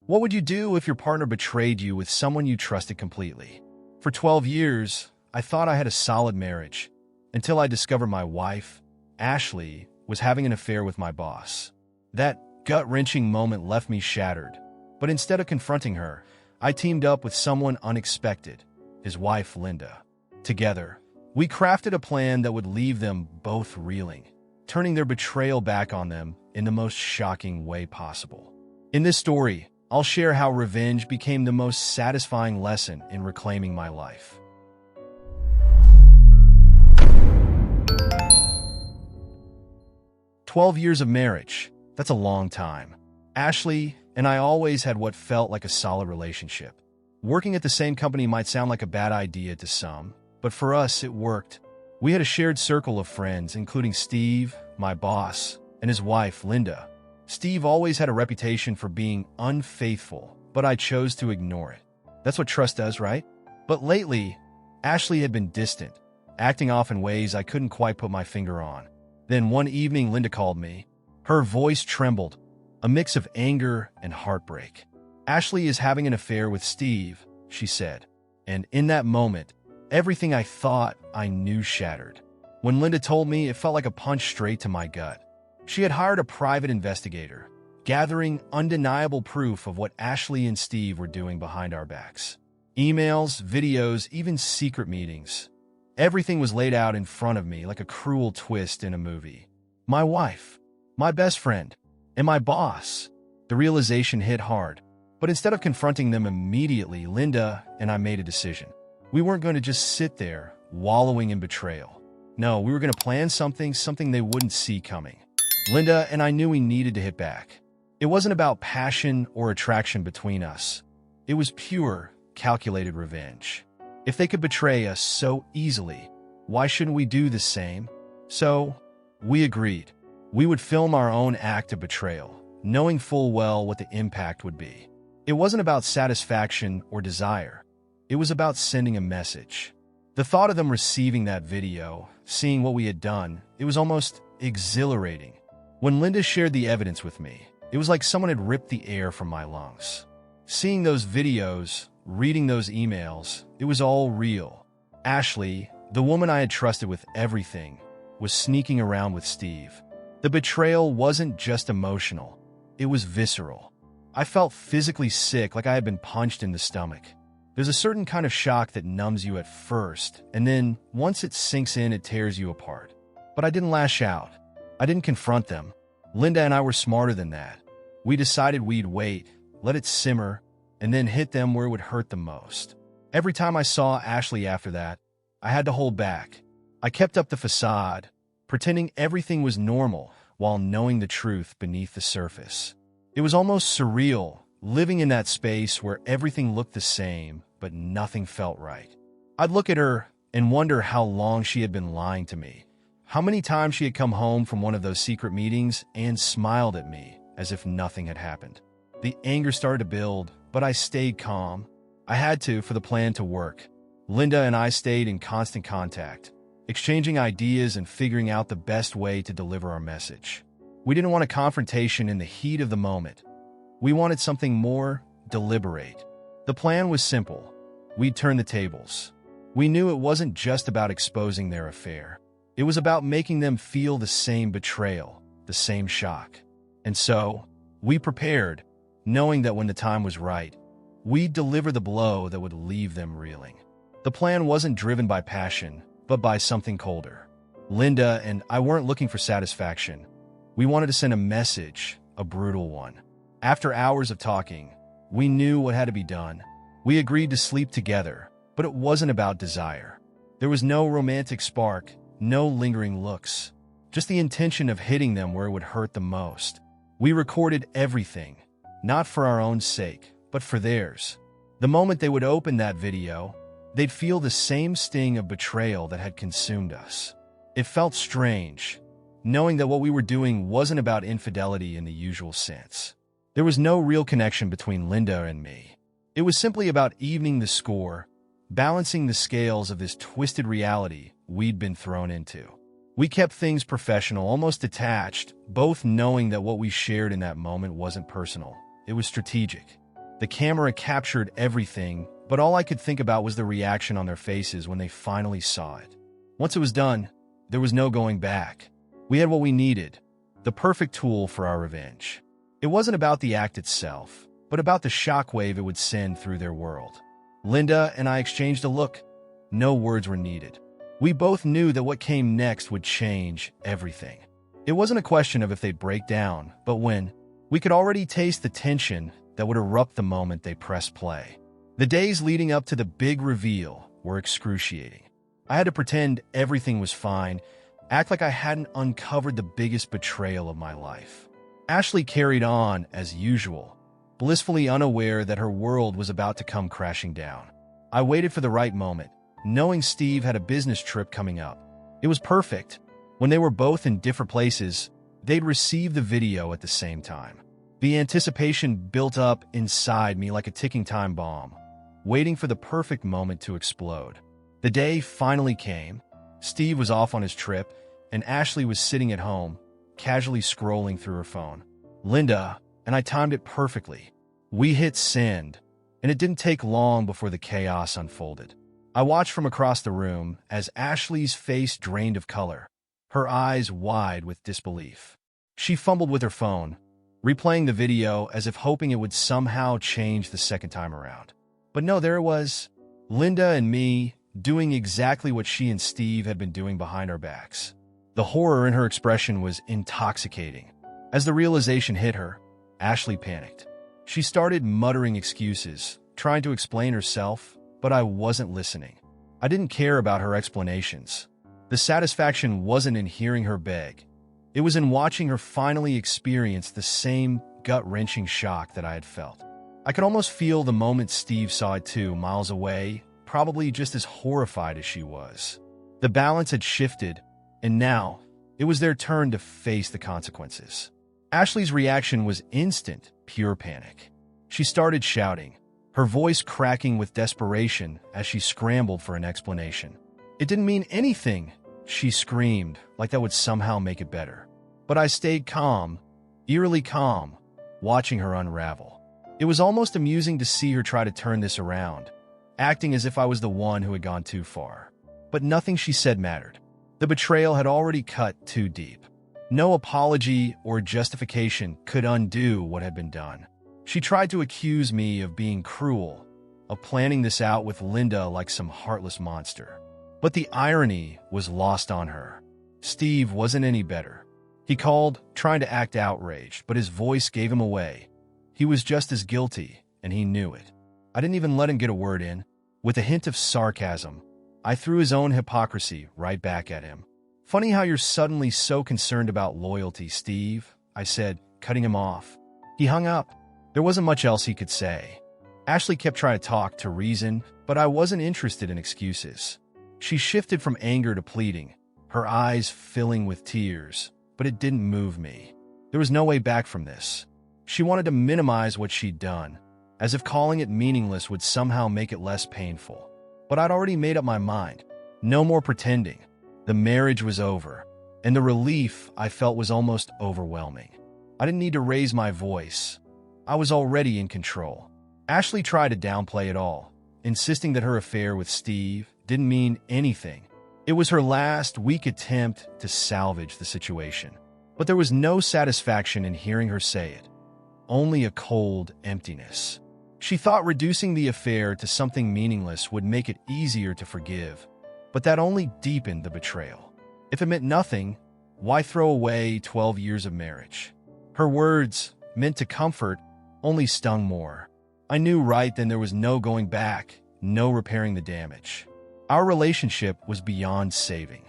What would you do if your partner betrayed you with someone you trusted completely? For 12 years, I thought I had a solid marriage, until I discovered my wife, Ashley, was having an affair with my boss. That gut-wrenching moment left me shattered, but instead of confronting her, I teamed up with someone unexpected, his wife, Linda. Together, we crafted a plan that would leave them both reeling, turning their betrayal back on them in the most shocking way possible. In this story, I'll share how revenge became the most satisfying lesson in reclaiming my life. "12 years of marriage. That's a long time. Ashley and I always had what felt like a solid relationship. Working at the same company might sound like a bad idea to some, but for us, it worked. We had a shared circle of friends, including Steve, my boss, and his wife, Linda. Steve always had a reputation for being unfaithful, but I chose to ignore it. That's what trust does, right? But lately, Ashley had been distant, acting off in ways I couldn't quite put my finger on. Then one evening, Linda called me. Her voice trembled, a mix of anger and heartbreak. "Ashley is having an affair with Steve," she said. And in that moment, everything I thought I knew shattered. When Linda told me, it felt like a punch straight to my gut. She had hired a private investigator, gathering undeniable proof of what Ashley and Steve were doing behind our backs. Emails, videos, even secret meetings. Everything was laid out in front of me like a cruel twist in a movie. My wife, my best friend, and my boss. The realization hit hard. But instead of confronting them immediately, Linda and I made a decision. We weren't going to just sit there, wallowing in betrayal. No, we were going to plan something they wouldn't see coming. Linda and I knew we needed to hit back. It wasn't about passion or attraction between us. It was pure, calculated revenge. If they could betray us so easily, why shouldn't we do the same? So, we agreed. We would film our own act of betrayal, knowing full well what the impact would be. It wasn't about satisfaction or desire. It was about sending a message. The thought of them receiving that video, seeing what we had done, it was almost exhilarating. When Linda shared the evidence with me, it was like someone had ripped the air from my lungs. Seeing those videos, reading those emails, it was all real. Ashley, the woman I had trusted with everything, was sneaking around with Steve. The betrayal wasn't just emotional, it was visceral. I felt physically sick, like I had been punched in the stomach. There's a certain kind of shock that numbs you at first, and then once it sinks in, it tears you apart. But I didn't lash out. I didn't confront them. Linda and I were smarter than that. We decided we'd wait, let it simmer, and then hit them where it would hurt the most. Every time I saw Ashley after that, I had to hold back. I kept up the facade, pretending everything was normal while knowing the truth beneath the surface. It was almost surreal, living in that space where everything looked the same, but nothing felt right. I'd look at her and wonder how long she had been lying to me. How many times she had come home from one of those secret meetings and smiled at me as if nothing had happened. The anger started to build, but I stayed calm. I had to for the plan to work. Linda and I stayed in constant contact, exchanging ideas and figuring out the best way to deliver our message. We didn't want a confrontation in the heat of the moment. We wanted something more deliberate. The plan was simple. We'd turn the tables. We knew it wasn't just about exposing their affair. It was about making them feel the same betrayal, the same shock. And so, we prepared, knowing that when the time was right, we'd deliver the blow that would leave them reeling. The plan wasn't driven by passion, but by something colder. Linda and I weren't looking for satisfaction. We wanted to send a message, a brutal one. After hours of talking, we knew what had to be done. We agreed to sleep together, but it wasn't about desire. There was no romantic spark, no lingering looks, just the intention of hitting them where it would hurt the most. We recorded everything, not for our own sake, but for theirs. The moment they would open that video, they'd feel the same sting of betrayal that had consumed us. It felt strange, knowing that what we were doing wasn't about infidelity in the usual sense. There was no real connection between Linda and me. It was simply about evening the score, balancing the scales of this twisted reality we'd been thrown into. We kept things professional, almost detached, both knowing that what we shared in that moment wasn't personal. It was strategic. The camera captured everything, but all I could think about was the reaction on their faces when they finally saw it. Once it was done, there was no going back. We had what we needed, the perfect tool for our revenge. It wasn't about the act itself, but about the shockwave it would send through their world. Linda and I exchanged a look. No words were needed. We both knew that what came next would change everything. It wasn't a question of if they'd break down, but when. We could already taste the tension that would erupt the moment they pressed play. The days leading up to the big reveal were excruciating. I had to pretend everything was fine, act like I hadn't uncovered the biggest betrayal of my life. Ashley carried on as usual, blissfully unaware that her world was about to come crashing down. I waited for the right moment, knowing Steve had a business trip coming up. It was perfect. When they were both in different places, they'd receive the video at the same time. The anticipation built up inside me like a ticking time bomb, waiting for the perfect moment to explode. The day finally came. Steve was off on his trip, and Ashley was sitting at home, casually scrolling through her phone. Linda and I timed it perfectly. We hit send, and it didn't take long before the chaos unfolded. I watched from across the room as Ashley's face drained of color, her eyes wide with disbelief. She fumbled with her phone, replaying the video as if hoping it would somehow change the second time around. But no, there it was, Linda and me doing exactly what she and Steve had been doing behind our backs. The horror in her expression was intoxicating. As the realization hit her, Ashley panicked. She started muttering excuses, trying to explain herself, but I wasn't listening. I didn't care about her explanations. The satisfaction wasn't in hearing her beg. It was in watching her finally experience the same gut-wrenching shock that I had felt. I could almost feel the moment Steve saw it too, miles away, probably just as horrified as she was. The balance had shifted, and now it was their turn to face the consequences. Ashley's reaction was instant, pure panic. She started shouting, her voice cracking with desperation as she scrambled for an explanation. It didn't mean anything, she screamed, like that would somehow make it better. But I stayed calm, eerily calm, watching her unravel. It was almost amusing to see her try to turn this around, acting as if I was the one who had gone too far. But nothing she said mattered. The betrayal had already cut too deep. No apology or justification could undo what had been done. She tried to accuse me of being cruel, of planning this out with Linda like some heartless monster. But the irony was lost on her. Steve wasn't any better. He called, trying to act outraged, but his voice gave him away. He was just as guilty, and he knew it. I didn't even let him get a word in. With a hint of sarcasm, I threw his own hypocrisy right back at him. "Funny how you're suddenly so concerned about loyalty, Steve," I said, cutting him off. He hung up. There wasn't much else he could say. Ashley kept trying to talk, to reason, but I wasn't interested in excuses. She shifted from anger to pleading, her eyes filling with tears, but it didn't move me. There was no way back from this. She wanted to minimize what she'd done, as if calling it meaningless would somehow make it less painful. But I'd already made up my mind. No more pretending. The marriage was over, and the relief I felt was almost overwhelming. I didn't need to raise my voice. I was already in control. Ashley tried to downplay it all, insisting that her affair with Steve didn't mean anything. It was her last weak attempt to salvage the situation. But there was no satisfaction in hearing her say it, only a cold emptiness. She thought reducing the affair to something meaningless would make it easier to forgive, but that only deepened the betrayal. If it meant nothing, why throw away 12 years of marriage? Her words, meant to comfort, only stung more. I knew right then there was no going back, no repairing the damage. Our relationship was beyond saving.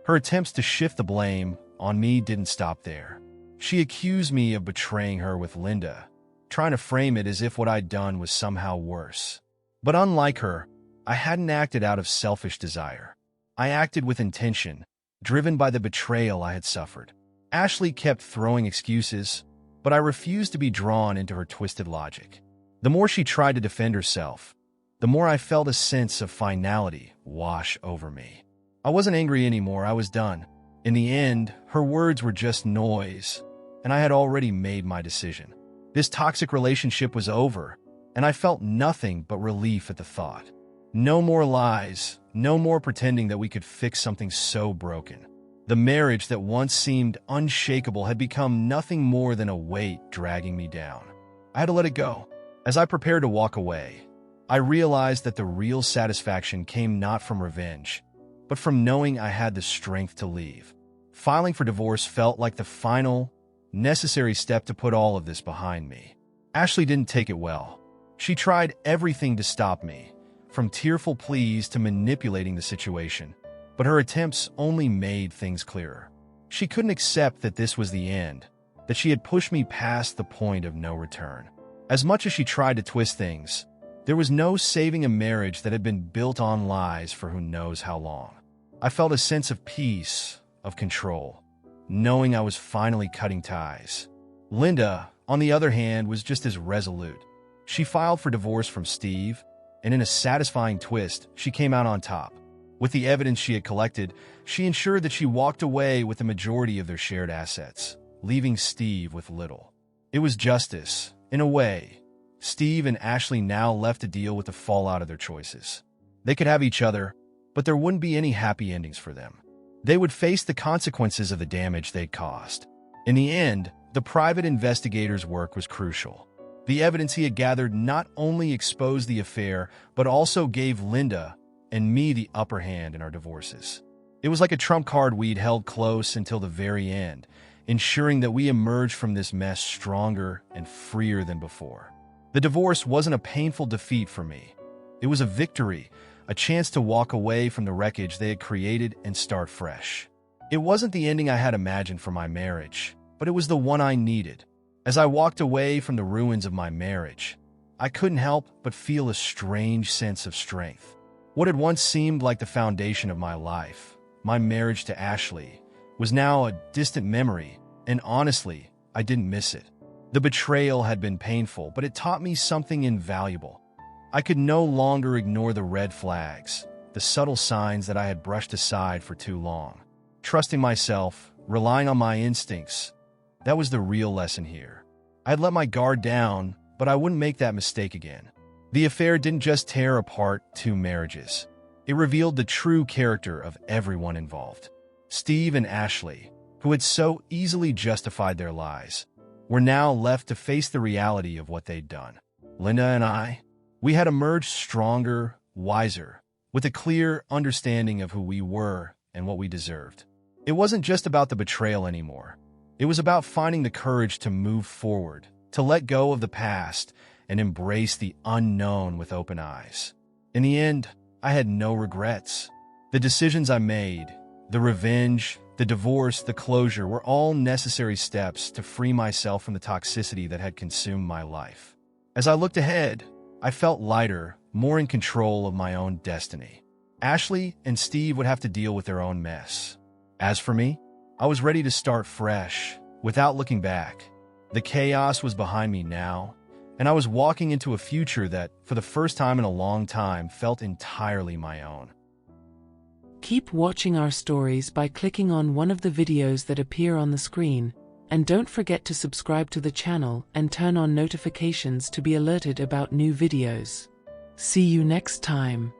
Her attempts to shift the blame on me didn't stop there. She accused me of betraying her with Linda, trying to frame it as if what I'd done was somehow worse. But unlike her, I hadn't acted out of selfish desire. I acted with intention, driven by the betrayal I had suffered. Ashley kept throwing excuses, but I refused to be drawn into her twisted logic. The more she tried to defend herself, the more I felt a sense of finality wash over me. I wasn't angry anymore, I was done. In the end, her words were just noise, and I had already made my decision. This toxic relationship was over, and I felt nothing but relief at the thought. No more lies, no more pretending that we could fix something so broken. The marriage that once seemed unshakable had become nothing more than a weight dragging me down. I had to let it go. As I prepared to walk away, I realized that the real satisfaction came not from revenge, but from knowing I had the strength to leave. Filing for divorce felt like the final, necessary step to put all of this behind me. Ashley didn't take it well. She tried everything to stop me, from tearful pleas to manipulating the situation, but her attempts only made things clearer. She couldn't accept that this was the end, that she had pushed me past the point of no return. As much as she tried to twist things, there was no saving a marriage that had been built on lies for who knows how long. I felt a sense of peace, of control, knowing I was finally cutting ties. Linda, on the other hand, was just as resolute. She filed for divorce from Steve, and in a satisfying twist, she came out on top. With the evidence she had collected, she ensured that she walked away with the majority of their shared assets, leaving Steve with little. It was justice, in a way. Steve and Ashley now left to deal with the fallout of their choices. They could have each other, but there wouldn't be any happy endings for them. They would face the consequences of the damage they'd caused. In the end, the private investigator's work was crucial. The evidence he had gathered not only exposed the affair, but also gave Linda and me the upper hand in our divorces. It was like a trump card we'd held close until the very end, ensuring that we emerged from this mess stronger and freer than before. The divorce wasn't a painful defeat for me. It was a victory, a chance to walk away from the wreckage they had created and start fresh. It wasn't the ending I had imagined for my marriage, but it was the one I needed. As I walked away from the ruins of my marriage, I couldn't help but feel a strange sense of strength. What had once seemed like the foundation of my life, my marriage to Ashley, was now a distant memory, and honestly, I didn't miss it. The betrayal had been painful, but it taught me something invaluable. I could no longer ignore the red flags, the subtle signs that I had brushed aside for too long. Trusting myself, relying on my instincts, that was the real lesson here. I had let my guard down, but I wouldn't make that mistake again. The affair didn't just tear apart two marriages. It revealed the true character of everyone involved. Steve and Ashley, who had so easily justified their lies, were now left to face the reality of what they'd done. Linda and I, we had emerged stronger, wiser, with a clear understanding of who we were and what we deserved. It wasn't just about the betrayal anymore. It was about finding the courage to move forward, to let go of the past, and embrace the unknown with open eyes. In the end, I had no regrets. The decisions I made, the revenge, the divorce, the closure were all necessary steps to free myself from the toxicity that had consumed my life. As I looked ahead, I felt lighter, more in control of my own destiny. Ashley and Steve would have to deal with their own mess. As for me, I was ready to start fresh, without looking back. The chaos was behind me now, and I was walking into a future that, for the first time in a long time, felt entirely my own. Keep watching our stories by clicking on one of the videos that appear on the screen, and don't forget to subscribe to the channel and turn on notifications to be alerted about new videos. See you next time.